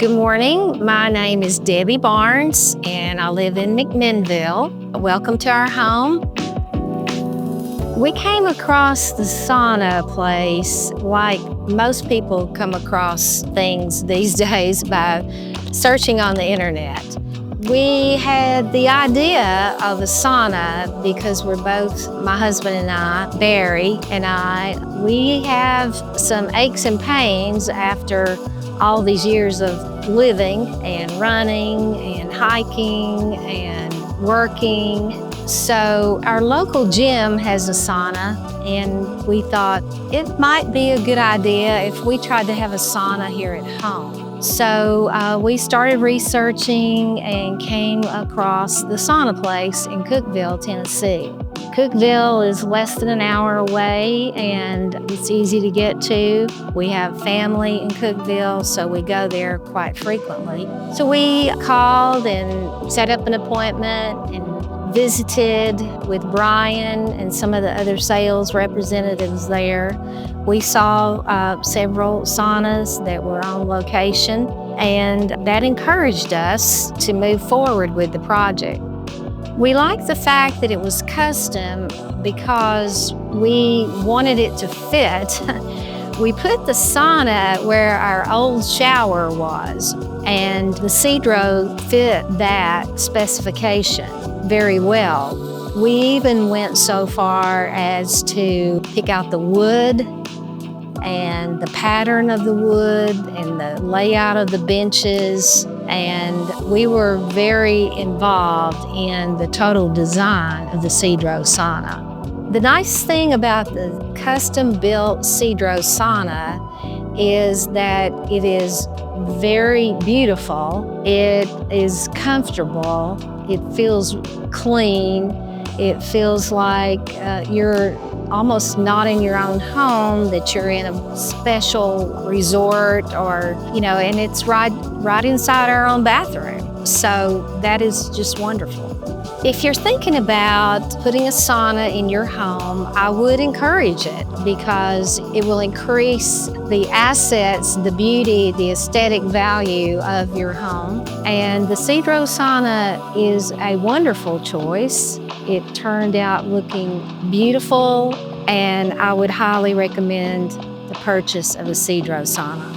Good morning. My name is Debbie Barnes, and I live in McMinnville. Welcome to our home. We came across the sauna place like most people come across things these days by searching on the internet. We had the idea of a sauna because we're both, my husband and I, Barry and I, we have some aches and pains after all these years of living and running and hiking and working. So our local gym has a sauna, and we thought it might be a good idea if we tried to have a sauna here at home. So we started researching and came across the sauna place in Cookeville, Tennessee. Cookeville is less than an hour away, and it's easy to get to. We have family in Cookeville, so we go there quite frequently. So we called and set up an appointment and visited with Brian and some of the other sales representatives there. We saw several saunas that were on location, and that encouraged us to move forward with the project. We liked the fact that it was custom because we wanted it to fit. We put the sauna where our old shower was, and the CEDRO fit that specification very well. We even went so far as to pick out the wood and the pattern of the wood and the layout of the benches, and we were very involved in the total design of the CEDRO sauna. The nice thing about the custom-built CEDRO sauna is that it is very beautiful, it is comfortable, it feels clean, it feels like you're almost not in your own home, that you're in a special resort or, and it's right inside our own bathroom. So that is just wonderful. If you're thinking about putting a sauna in your home, I would encourage it because it will increase the assets, the beauty, the aesthetic value of your home. And the CEDRO sauna is a wonderful choice. It turned out looking beautiful, and I would highly recommend the purchase of a CEDRO sauna.